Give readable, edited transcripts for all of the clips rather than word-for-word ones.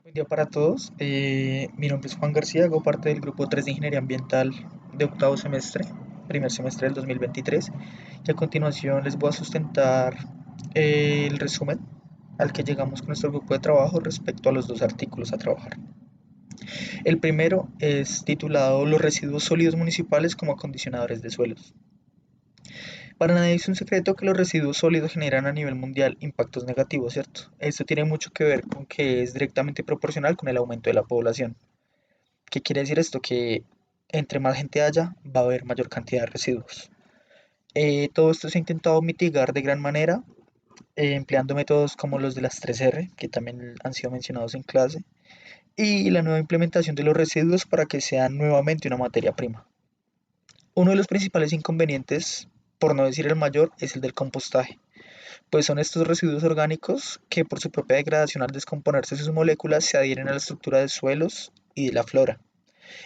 Buen día para todos. Mi nombre es Juan García, hago parte del grupo 3 de Ingeniería Ambiental de octavo semestre, primer semestre del 2023. Y a continuación les voy a sustentar el resumen al que llegamos con nuestro grupo de trabajo respecto a los dos artículos a trabajar. El primero es titulado Los residuos sólidos municipales como acondicionadores de suelos. Para nadie es un secreto que los residuos sólidos generan a nivel mundial impactos negativos, ¿cierto? Esto tiene mucho que ver con que es directamente proporcional con el aumento de la población. ¿Qué quiere decir esto? Que entre más gente haya, va a haber mayor cantidad de residuos. Todo esto se ha intentado mitigar de gran manera, empleando métodos como los de las 3R, que también han sido mencionados en clase, y la nueva implementación de los residuos para que sean nuevamente una materia prima. Uno de los principales inconvenientes, por no decir el mayor, es el del compostaje, pues son estos residuos orgánicos que por su propia degradación al descomponerse sus moléculas se adhieren a la estructura de suelos y de la flora.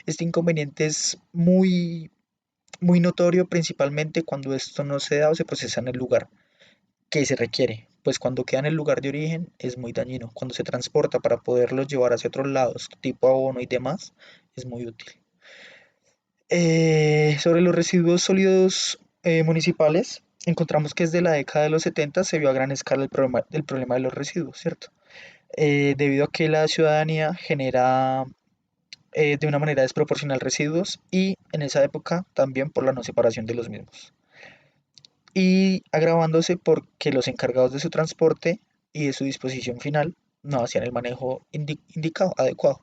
Este inconveniente es muy notorio principalmente cuando esto no se da o se procesa en el lugar que se requiere, pues cuando queda en el lugar de origen es muy dañino. Cuando se transporta para poderlo llevar hacia otros lados, tipo abono y demás, es muy útil. Sobre los residuos sólidos municipales, encontramos que desde la década de los 70 se vio a gran escala el problema de los residuos, ¿cierto? Debido a que la ciudadanía genera de una manera desproporcional residuos y en esa época también por la no separación de los mismos. Y agravándose porque los encargados de su transporte y de su disposición final no hacían el manejo indicado, adecuado.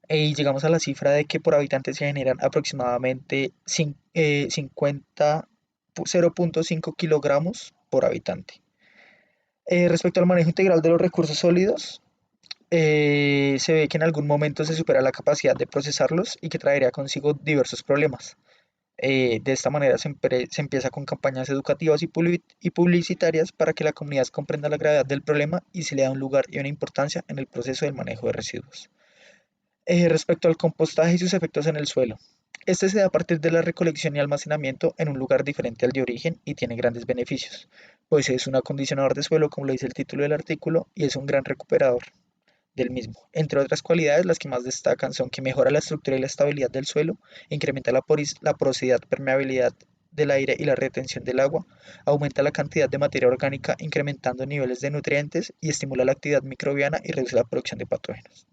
Y llegamos a la cifra de que por habitante se generan aproximadamente 0.5 kilogramos por habitante. Respecto al manejo integral de los recursos sólidos, se ve que en algún momento se supera la capacidad de procesarlos y que traería consigo diversos problemas. De esta manera se empieza con campañas educativas y publicitarias para que la comunidad comprenda la gravedad del problema y se le da un lugar y una importancia en el proceso del manejo de residuos. Respecto al compostaje y sus efectos en el suelo. Este se da a partir de la recolección y almacenamiento en un lugar diferente al de origen y tiene grandes beneficios, pues es un acondicionador de suelo, como lo dice el título del artículo, y es un gran recuperador del mismo. Entre otras cualidades, las que más destacan son que mejora la estructura y la estabilidad del suelo, incrementa la porosidad, permeabilidad del aire y la retención del agua, aumenta la cantidad de materia orgánica incrementando niveles de nutrientes y estimula la actividad microbiana y reduce la producción de patógenos.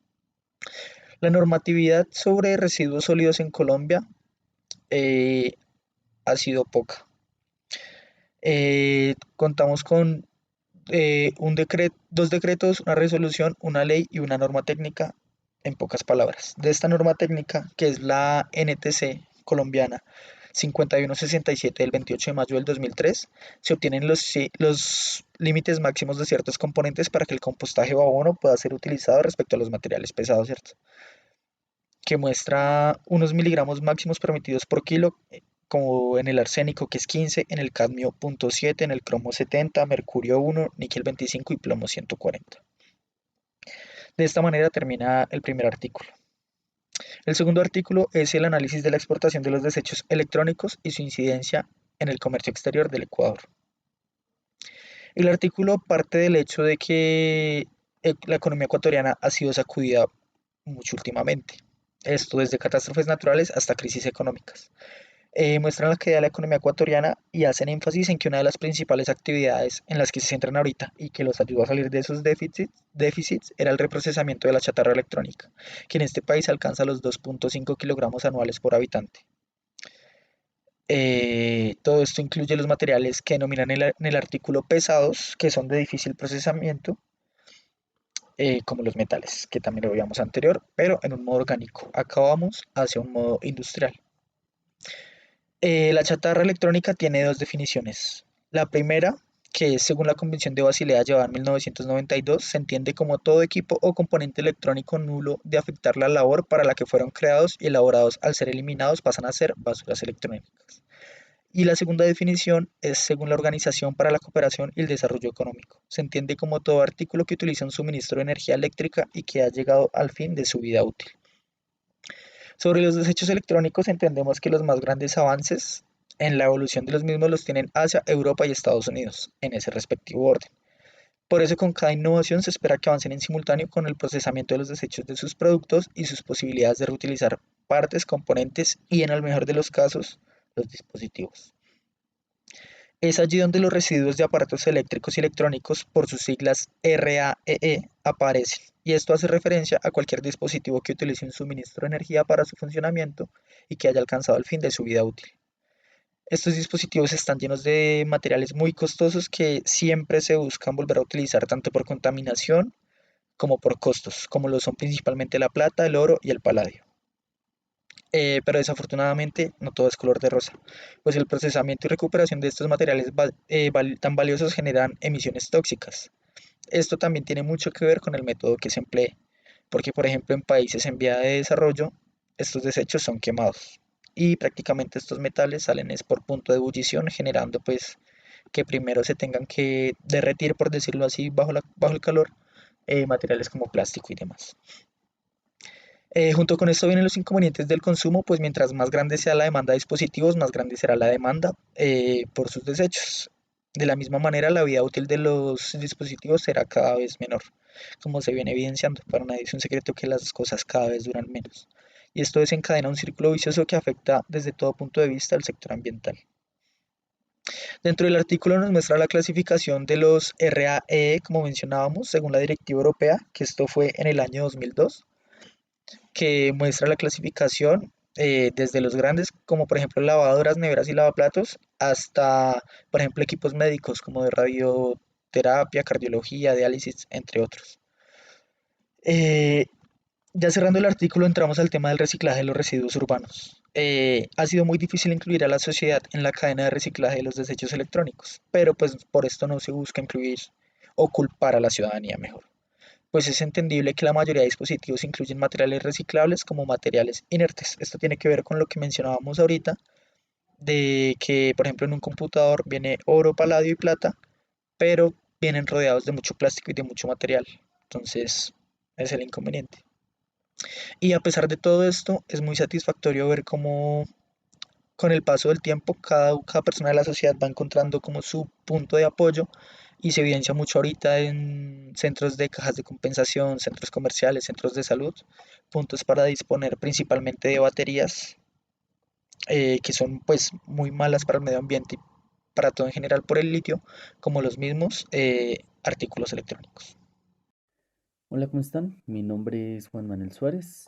La normatividad sobre residuos sólidos en Colombia eh, ha sido poca. Contamos con dos decretos, una resolución, una ley y una norma técnica, en pocas palabras. De esta norma técnica, que es la NTC colombiana 5167 del 28 de mayo del 2003, se obtienen los límites máximos de ciertos componentes para que el compostaje o abono pueda ser utilizado respecto a los materiales pesados, ¿cierto? Que muestra unos miligramos máximos permitidos por kilo, como en el arsénico, que es 15, en el cadmio 0.7, en el cromo 70, mercurio 1, níquel 25 y plomo 140. De esta manera termina el primer artículo. El segundo artículo es el análisis de la exportación de los desechos electrónicos y su incidencia en el comercio exterior del Ecuador. El artículo parte del hecho de que la economía ecuatoriana ha sido sacudida mucho últimamente. Esto desde catástrofes naturales hasta crisis económicas. Muestran la caída de la economía ecuatoriana y hacen énfasis en que una de las principales actividades en las que se centran ahorita y que los ayudó a salir de esos déficits era el reprocesamiento de la chatarra electrónica, que en este país alcanza los 2.5 kilogramos anuales por habitante. Todo esto incluye los materiales que denominan en el artículo pesados, que son de difícil procesamiento, como los metales, que también lo veíamos anterior, pero en un modo orgánico. Acá vamos hacia un modo industrial. La chatarra electrónica tiene dos definiciones. La primera, que es según la Convención de Basilea llevada en 1992, se entiende como todo equipo o componente electrónico nulo de afectar la labor para la que fueron creados y elaborados al ser eliminados pasan a ser basuras electrónicas. Y la segunda definición es según la Organización para la Cooperación y el Desarrollo Económico. Se entiende como todo artículo que utiliza un suministro de energía eléctrica y que ha llegado al fin de su vida útil. Sobre los desechos electrónicos entendemos que los más grandes avances en la evolución de los mismos los tienen Asia, Europa y Estados Unidos, en ese respectivo orden. Por eso con cada innovación se espera que avancen en simultáneo con el procesamiento de los desechos de sus productos y sus posibilidades de reutilizar partes, componentes y en el mejor de los casos, los dispositivos. Es allí donde los residuos de aparatos eléctricos y electrónicos, por sus siglas RAEE, aparecen, y esto hace referencia a cualquier dispositivo que utilice un suministro de energía para su funcionamiento y que haya alcanzado el fin de su vida útil. Estos dispositivos están llenos de materiales muy costosos que siempre se buscan volver a utilizar tanto por contaminación como por costos, como lo son principalmente la plata, el oro y el paladio. Pero desafortunadamente no todo es color de rosa, pues el procesamiento y recuperación de estos materiales tan valiosos generan emisiones tóxicas. Esto también tiene mucho que ver con el método que se emplee, porque por ejemplo en países en vía de desarrollo, estos desechos son quemados y prácticamente estos metales salen es por punto de ebullición, generando pues que primero se tengan que derretir, por decirlo así, bajo el calor, materiales como plástico y demás. Junto con esto vienen los inconvenientes del consumo, pues mientras más grande sea la demanda de dispositivos, más grande será la demanda por sus desechos. De la misma manera, la vida útil de los dispositivos será cada vez menor, como se viene evidenciando. Para nadie es un secreto que las cosas cada vez duran menos. Y esto desencadena un círculo vicioso que afecta desde todo punto de vista al sector ambiental. Dentro del artículo nos muestra la clasificación de los RAE, como mencionábamos, según la Directiva Europea, que esto fue en el año 2002, que muestra la clasificación desde los grandes, como por ejemplo lavadoras, neveras y lavaplatos, hasta, por ejemplo, equipos médicos como de radioterapia, cardiología, diálisis, entre otros. Eh, ya cerrando el artículo, entramos al tema del reciclaje de los residuos urbanos. Ha sido muy difícil incluir a la sociedad en la cadena de reciclaje de los desechos electrónicos, pero pues por esto no se busca incluir o culpar a la ciudadanía mejor, pues es entendible que la mayoría de dispositivos incluyen materiales reciclables como materiales inertes. Esto tiene que ver con lo que mencionábamos ahorita, de que, por ejemplo, en un computador viene oro, paladio y plata, pero vienen rodeados de mucho plástico y de mucho material. Entonces, es el inconveniente. Y a pesar de todo esto, es muy satisfactorio ver cómo con el paso del tiempo cada persona de la sociedad va encontrando como su punto de apoyo y se evidencia mucho ahorita en centros de cajas de compensación, centros comerciales, centros de salud, puntos para disponer principalmente de baterías que son pues muy malas para el medio ambiente y para todo en general por el litio, como los mismos artículos electrónicos. Hola, ¿cómo están? Mi nombre es Juan Manuel Suárez.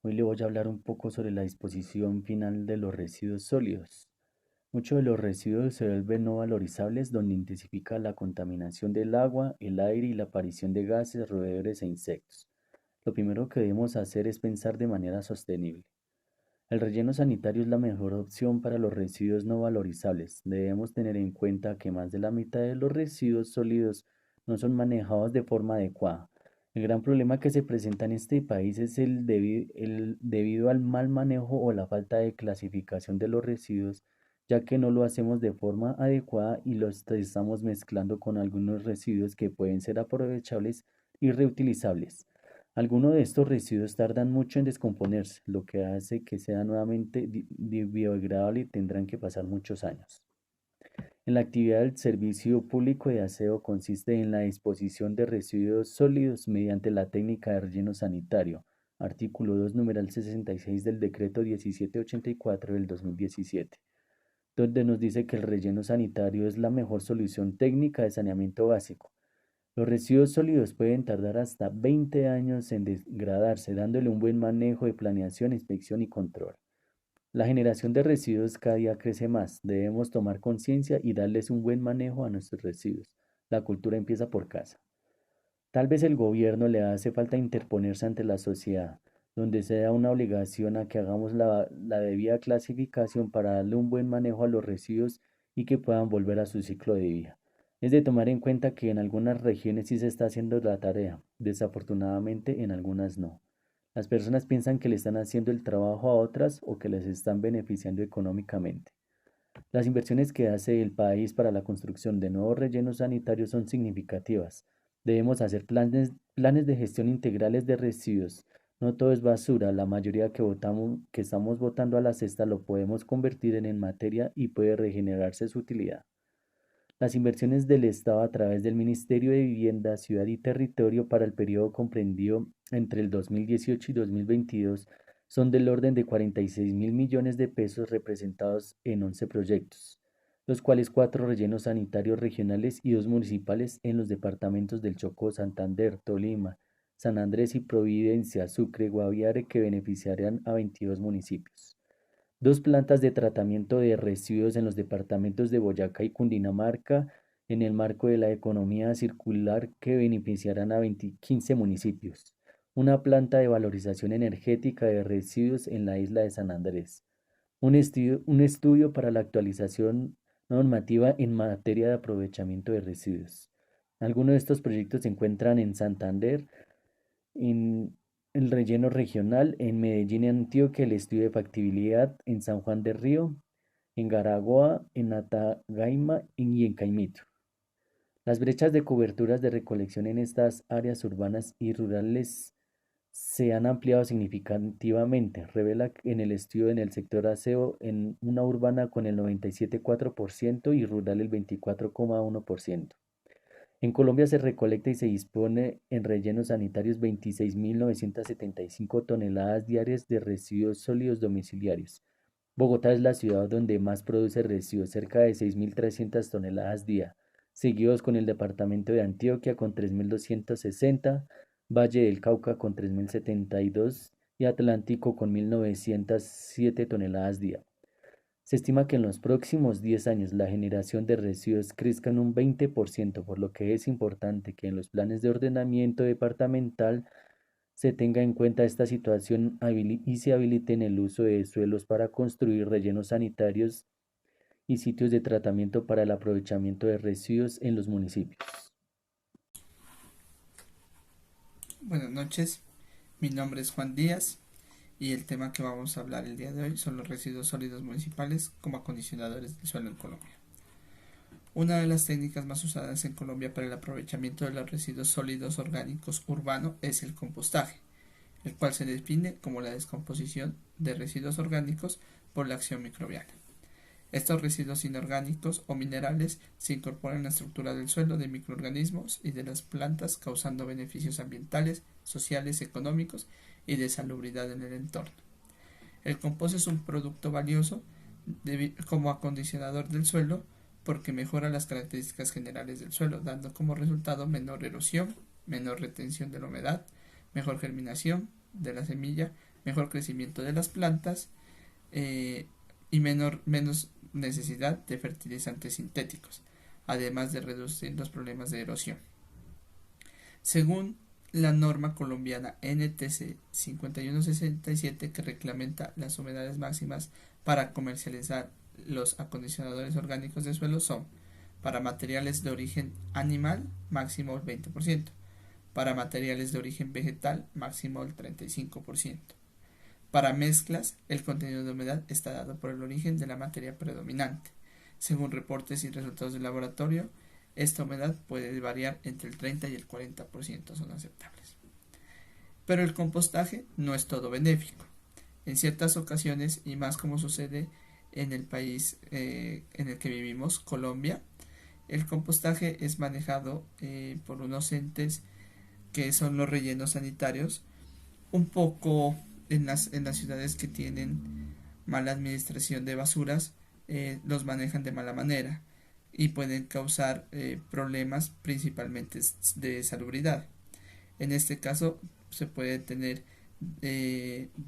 Hoy le voy a hablar un poco sobre la disposición final de los residuos sólidos. Muchos de los residuos se vuelven no valorizables, donde intensifica la contaminación del agua, el aire y la aparición de gases, roedores e insectos. Lo primero que debemos hacer es pensar de manera sostenible. El relleno sanitario es la mejor opción para los residuos no valorizables. Debemos tener en cuenta que más de la mitad de los residuos sólidos no son manejados de forma adecuada. El gran problema que se presenta en este país es el debido al mal manejo o la falta de clasificación de los residuos, ya que no lo hacemos de forma adecuada y los estamos mezclando con algunos residuos que pueden ser aprovechables y reutilizables. Algunos de estos residuos tardan mucho en descomponerse, lo que hace que sea nuevamente biodegradable y tendrán que pasar muchos años. En la actividad del Servicio Público de Aseo consiste en la disposición de residuos sólidos mediante la técnica de relleno sanitario, artículo 2, numeral 66 del decreto 1784 del 2017, donde nos dice que el relleno sanitario es la mejor solución técnica de saneamiento básico. Los residuos sólidos pueden tardar hasta 20 años en degradarse, dándole un buen manejo de planeación, inspección y control. La generación de residuos cada día crece más. Debemos tomar conciencia y darles un buen manejo a nuestros residuos. La cultura empieza por casa. Tal vez el gobierno le hace falta interponerse ante la sociedad, donde se da una obligación a que hagamos la debida clasificación para darle un buen manejo a los residuos y que puedan volver a su ciclo de vida. Es de tomar en cuenta que en algunas regiones sí se está haciendo la tarea, desafortunadamente en algunas no. Las personas piensan que le están haciendo el trabajo a otras o que les están beneficiando económicamente. Las inversiones que hace el país para la construcción de nuevos rellenos sanitarios son significativas. Debemos hacer planes de gestión integrales de residuos. No todo es basura, la mayoría que estamos botando a la cesta lo podemos convertir en materia y puede regenerarse su utilidad. Las inversiones del Estado a través del Ministerio de Vivienda, Ciudad y Territorio para el periodo comprendido entre el 2018 y 2022 son del orden de 46.000 millones de pesos representados en 11 proyectos, los cuales 4 rellenos sanitarios regionales y 2 municipales en los departamentos del Chocó, Santander, Tolima, San Andrés y Providencia, Sucre, Guaviare, que beneficiarán a 22 municipios. 2 plantas de tratamiento de residuos en los departamentos de Boyacá y Cundinamarca en el marco de la economía circular que beneficiarán a 15 municipios. Una planta de valorización energética de residuos en la isla de San Andrés. Un estudio para la actualización normativa en materia de aprovechamiento de residuos. Algunos de estos proyectos se encuentran en Santander, en el relleno regional, en Medellín y Antioquia, el estudio de factibilidad, en San Juan de Río, en Garagoa, en Atagaima y en Caimito. Las brechas de coberturas de recolección en estas áreas urbanas y rurales se han ampliado significativamente, revela en el estudio en el sector aseo en una urbana con el 97,4% y rural el 24,1%. En Colombia se recolecta y se dispone en rellenos sanitarios 26.975 toneladas diarias de residuos sólidos domiciliarios. Bogotá es la ciudad donde más produce residuos, cerca de 6.300 toneladas día, seguidos con el departamento de Antioquia con 3.260, Valle del Cauca con 3.072 y Atlántico con 1.907 toneladas día. Se estima que en los próximos 10 años la generación de residuos crezca en un 20%, por lo que es importante que en los planes de ordenamiento departamental se tenga en cuenta esta situación y se habiliten el uso de suelos para construir rellenos sanitarios y sitios de tratamiento para el aprovechamiento de residuos en los municipios. Buenas noches, mi nombre es Juan Díaz y el tema que vamos a hablar el día de hoy son los residuos sólidos municipales como acondicionadores del suelo en Colombia. Una de las técnicas más usadas en Colombia para el aprovechamiento de los residuos sólidos orgánicos urbanos es el compostaje, el cual se define como la descomposición de residuos orgánicos por la acción microbiana. Estos residuos inorgánicos o minerales se incorporan en la estructura del suelo de microorganismos y de las plantas, causando beneficios ambientales, sociales, económicos y de salubridad en el entorno. El compost es un producto valioso como acondicionador del suelo porque mejora las características generales del suelo, dando como resultado menor erosión, menor retención de la humedad, mejor germinación de la semilla, mejor crecimiento de las plantas y menos necesidad de fertilizantes sintéticos, además de reducir los problemas de erosión. Según la norma colombiana NTC 5167, que reglamenta las humedades máximas para comercializar los acondicionadores orgánicos de suelo, son: para materiales de origen animal máximo el 20%, para materiales de origen vegetal máximo el 35%. Para mezclas, el contenido de humedad está dado por el origen de la materia predominante. Según reportes y resultados del laboratorio, esta humedad puede variar entre el 30 y el 40%, son aceptables. Pero el compostaje no es todo benéfico. En ciertas ocasiones, y más como sucede en el país en el que vivimos, Colombia, el compostaje es manejado por unos entes que son los rellenos sanitarios, un poco en las ciudades que tienen mala administración de basuras, los manejan de mala manera y pueden causar problemas principalmente de salubridad. En este caso se puede tener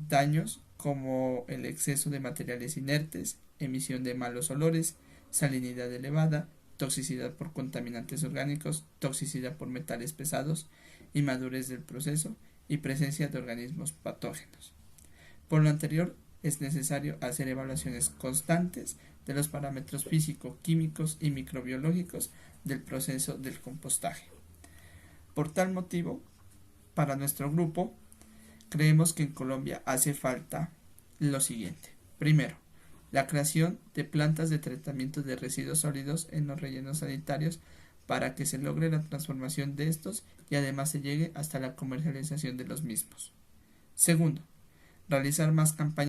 daños como el exceso de materiales inertes, emisión de malos olores, salinidad elevada, toxicidad por contaminantes orgánicos, toxicidad por metales pesados, inmadurez del proceso y presencia de organismos patógenos. Por lo anterior, es necesario hacer evaluaciones constantes de los parámetros físico, químicos y microbiológicos del proceso del compostaje. Por tal motivo, para nuestro grupo, creemos que en Colombia hace falta lo siguiente. Primero, la creación de plantas de tratamiento de residuos sólidos en los rellenos sanitarios para que se logre la transformación de estos y además se llegue hasta la comercialización de los mismos. Segundo, realizar más campañas